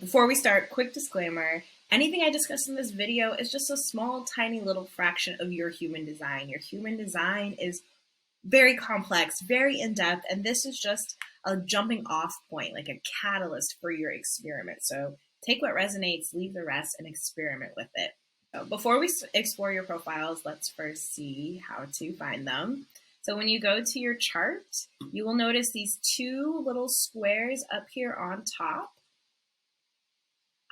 Before we start, quick disclaimer, anything I discuss in this video is just a small, tiny little fraction of your human design. Your human design is very complex, very in-depth, and this is just a jumping off point, like a catalyst for your experiment. So take what resonates, leave the rest, and experiment with it. So before we explore your profiles, let's first see how to find them. So when you go to your chart, you will notice these two little squares up here on top.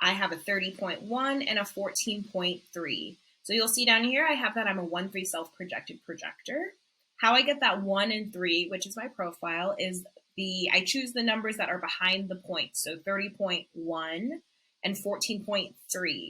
I have a 30.1 and a 14.3. So you'll see down here, I have that I'm a 1-3 self-projected projector. How I get that 1 and 3, which is my profile, is I choose the numbers that are behind the points. So 30.1 and 14.3.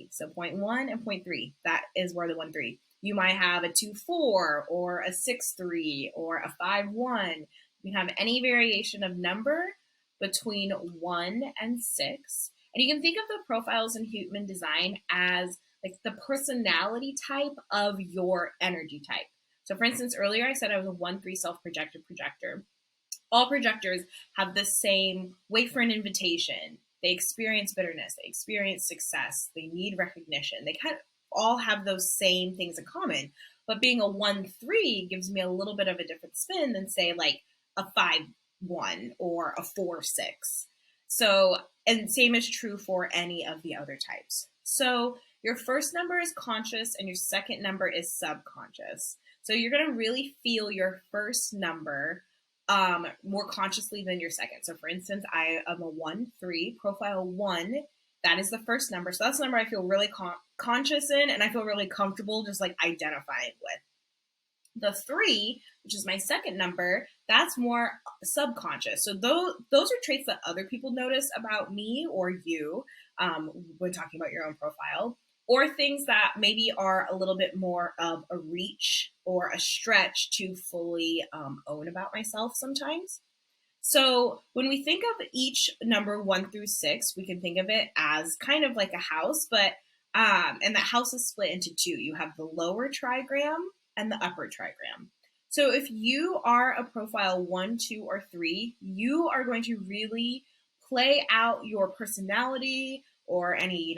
So 0.1 and 0.3, that is where the 1-3. You might have a 2-4 or a 6-3 or a 5-1. You can have any variation of number between 1 and 6. And you can think of the profiles in human design as like the personality type of your energy type. So for instance, earlier I said I was a 1-3 self-projected projector. All projectors have the same wait for an invitation. They experience bitterness. They experience success. They need recognition. They kind of all have those same things in common. But being a 1-3 gives me a little bit of a different spin than say like a 5-1 or a 4-6. So, and same is true for any of the other types. So your first number is conscious and your second number is subconscious. So you're going to really feel your first number more consciously than your second. So for instance, I am a 1-3, profile 1. That is the first number. So that's the number I feel really conscious in, and I feel really comfortable just like identifying with. The 3, which is my second number, that's more subconscious. So those are traits that other people notice about me or you when talking about your own profile, or things that maybe are a little bit more of a reach or a stretch to fully own about myself sometimes. So when we think of each number 1 through 6, we can think of it as kind of like a house, but and the house is split into two. You have the lower trigram and the upper trigram. So if you are a profile 1, 2, or 3, you are going to really play out your personality or any,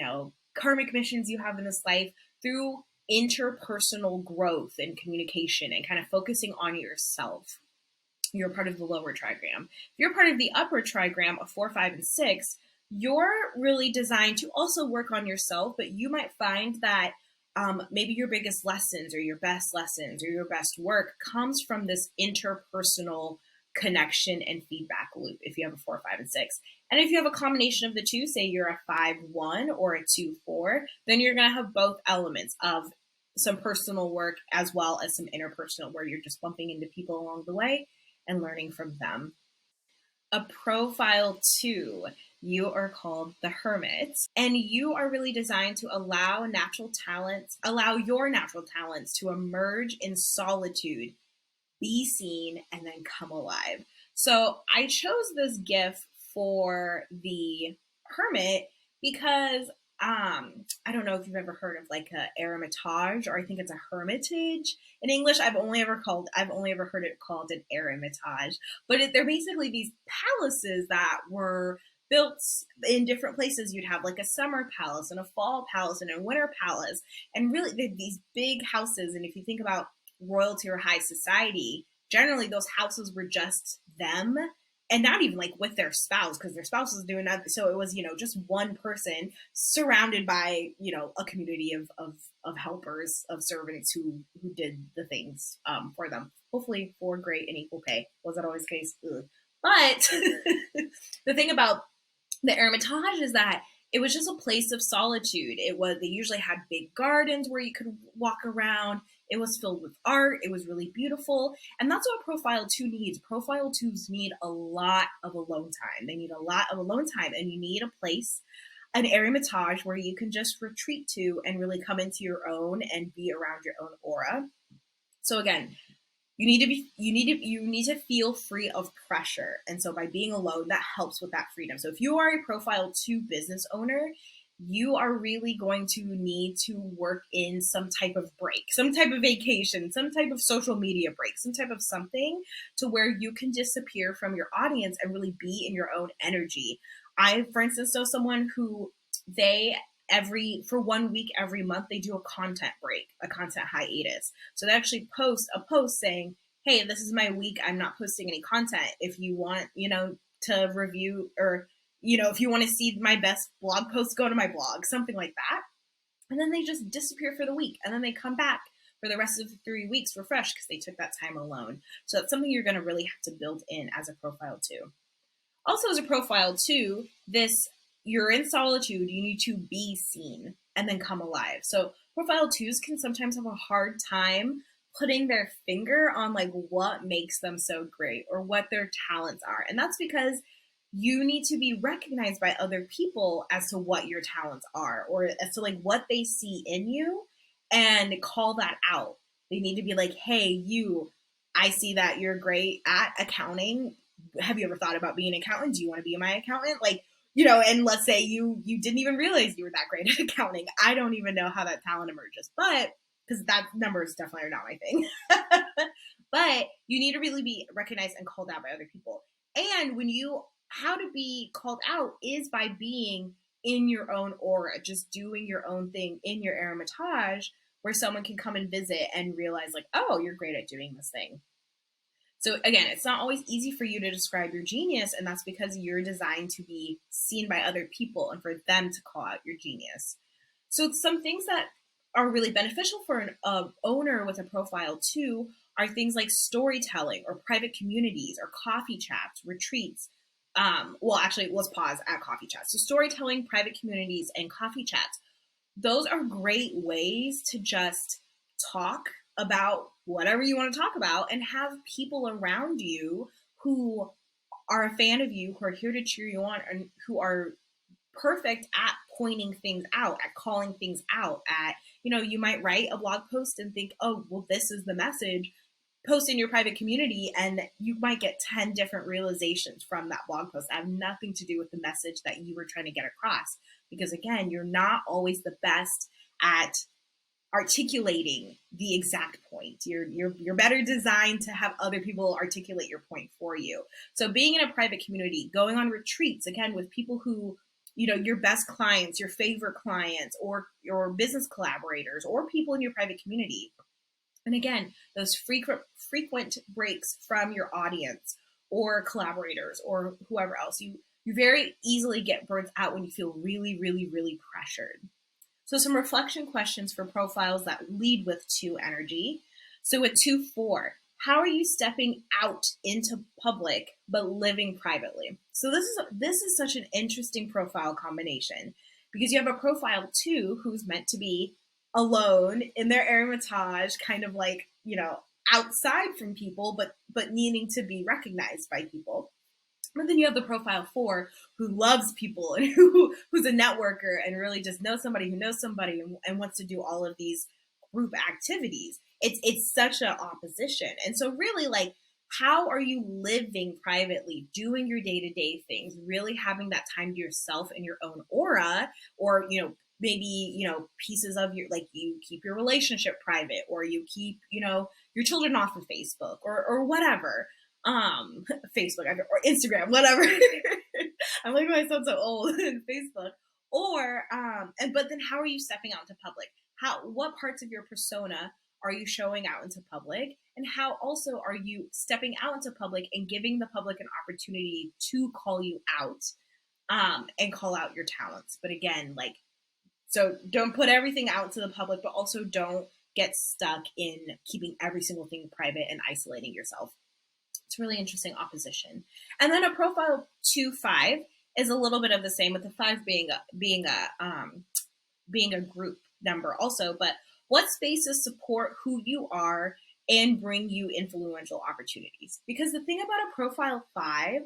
karmic missions you have in this life through interpersonal growth and communication and kind of focusing on yourself. You're part of the lower trigram. If you're part of the upper trigram of 4, 5, and 6, you're really designed to also work on yourself, but you might find that maybe your biggest lessons or your best lessons or your best work comes from this interpersonal connection and feedback loop if you have a 4, 5, and 6. And if you have a combination of the two, say you're a 5-1 or a 2-4, then you're going to have both elements of some personal work as well as some interpersonal where you're just bumping into people along the way and learning from them. A profile 2, you are called the Hermit, and you are really designed to allow your natural talents to emerge in solitude, be seen, and then come alive. So I chose this gift for the Hermit because I don't know if you've ever heard of like a eremitage, or I think it's a hermitage in English. I've only ever heard it called an eremitage, but they're basically these palaces that were built in different places. You'd have like a summer palace and a fall palace and a winter palace, and really these big houses. And if you think about royalty or high society, generally those houses were just them, and not even like with their spouse, because their spouse was doing that. So it was, just one person surrounded by, a community of helpers, of servants who did the things for them, hopefully for great and equal pay. Wasn't always the case. Ugh. But the thing about the Hermitage is that it was just a place of solitude. They usually had big gardens where you could walk around. It was filled with art. It was really beautiful. And that's what profile 2 needs. Profile 2s need a lot of alone time. They need a lot of alone time, and you need a place, an eremitage, where you can just retreat to and really come into your own and be around your own aura. So again, you need to feel free of pressure. And so by being alone, that helps with that freedom. So if you are a profile 2 business owner, you are really going to need to work in some type of break, some type of vacation, some type of social media break, some type of something to where you can disappear from your audience and really be in your own energy. I, for instance, know someone who for 1 week every month, they do a content break, a content hiatus. So they actually post a post saying, hey, this is my week. I'm not posting any content. If you want, to review, or, if you want to see my best blog posts, go to my blog, something like that. And then they just disappear for the week. And then they come back for the rest of the 3 weeks refreshed because they took that time alone. So that's something you're going to really have to build in as a profile too. Also, as a profile too, you're in solitude, you need to be seen and then come alive. So profile twos can sometimes have a hard time putting their finger on like what makes them so great or what their talents are. And that's because you need to be recognized by other people as to what your talents are, or as to like what they see in you, and call that out. They need to be like, hey, I see that you're great at accounting. Have you ever thought about being an accountant? Do you want to be my accountant? Like, and let's say you didn't even realize you were that great at accounting. I don't even know how that talent emerges, but because that numbers definitely are not my thing. But you need to really be recognized and called out by other people. And how to be called out is by being in your own aura, just doing your own thing in your Hermitage, where someone can come and visit and realize like, oh, you're great at doing this thing. So again, it's not always easy for you to describe your genius, and that's because you're designed to be seen by other people and for them to call out your genius. So some things that are really beneficial for an owner with a profile too are things like storytelling or private communities or coffee chats, retreats. Actually, let's pause at coffee chats. So storytelling, private communities, and coffee chats, those are great ways to just talk about whatever you want to talk about and have people around you who are a fan of you, who are here to cheer you on, and who are perfect at pointing things out, at calling things out, you might write a blog post and think, oh, well, this is the message. Post in your private community and you might get 10 different realizations from that blog post that have nothing to do with the message that you were trying to get across. Because again, you're not always the best at articulating the exact point. You're better designed to have other people articulate your point for you. So being in a private community, going on retreats, again, with people who, your best clients, your favorite clients, or your business collaborators, or people in your private community. And again, those frequent breaks from your audience or collaborators or whoever else, you very easily get burnt out when you feel really, really, really pressured. So some reflection questions for profiles that lead with 2 energy. So with 2-4, how are you stepping out into public but living privately? So this is such an interesting profile combination because you have a profile 2 who's meant to be alone in their Hermitage, kind of like, outside from people, but needing to be recognized by people. But then you have the profile 4 who loves people and who's a networker and really just knows somebody who knows somebody and wants to do all of these group activities. It's such an opposition. And so really, like, how are you living privately, doing your day-to-day things, really having that time to yourself and your own aura, or, maybe, pieces of you keep your relationship private, or you keep, your children off of Facebook or whatever. Facebook or Instagram, whatever. I'm making myself so old in Facebook. Or but then how are you stepping out into public? What parts of your persona are you showing out into public? And how also are you stepping out into public and giving the public an opportunity to call you out and call out your talents? But again, so don't put everything out to the public, but also don't get stuck in keeping every single thing private and isolating yourself. It's really interesting opposition. And then a profile 2-5 is a little bit of the same, with the 5 being a group number also. But what spaces support who you are and bring you influential opportunities? Because the thing about a profile 5,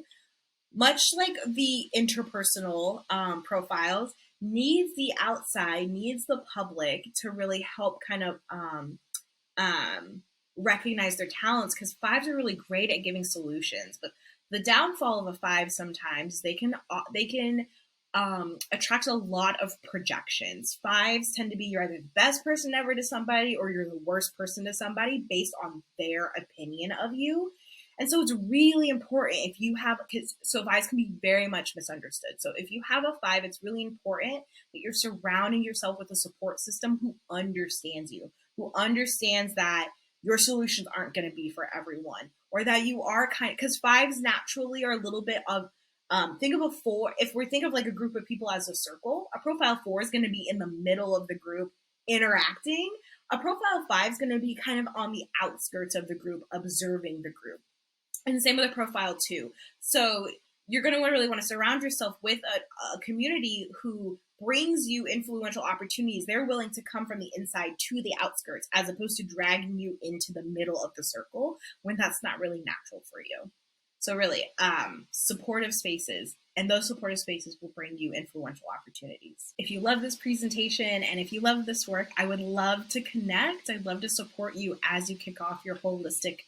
much like the interpersonal profiles, needs the outside, needs the public to really help kind of recognize their talents, because 5s are really great at giving solutions. But the downfall of a 5 sometimes, they can attract a lot of projections. 5s tend to be, you're either the best person ever to somebody or you're the worst person to somebody based on their opinion of you. And so it's really important if you have, because so fives can be very much misunderstood. So if you have a five, it's really important that you're surrounding yourself with a support system who understands you, who understands that your solutions aren't going to be for everyone, or that you are because fives naturally are a little bit of, think of a four. If we think of like a group of people as a circle, a profile four is going to be in the middle of the group interacting. A profile five is going to be kind of on the outskirts of the group, observing the group. And the same with a profile two. So you're going to really want to surround yourself with a community who brings you influential opportunities. They're willing to come from the inside to the outskirts, as opposed to dragging you into the middle of the circle when that's not really natural for you. So really, supportive spaces, and those supportive spaces will bring you influential opportunities. If you love this presentation and if you love this work, I would love to connect. I'd love to support you as you kick off your holistic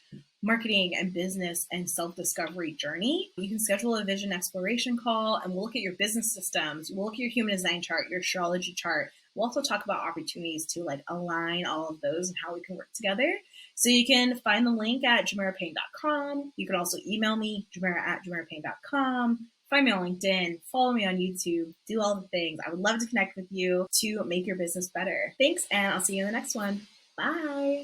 marketing and business and self-discovery journey. You can schedule a vision exploration call and we'll look at your business systems. We'll look at your human design chart, your astrology chart. We'll also talk about opportunities to like align all of those and how we can work together. So you can find the link at jamerapayne.com. You can also email me, jamera@jamerapayne.com. Find me on LinkedIn, follow me on YouTube, do all the things. I would love to connect with you to make your business better. Thanks, and I'll see you in the next one. Bye.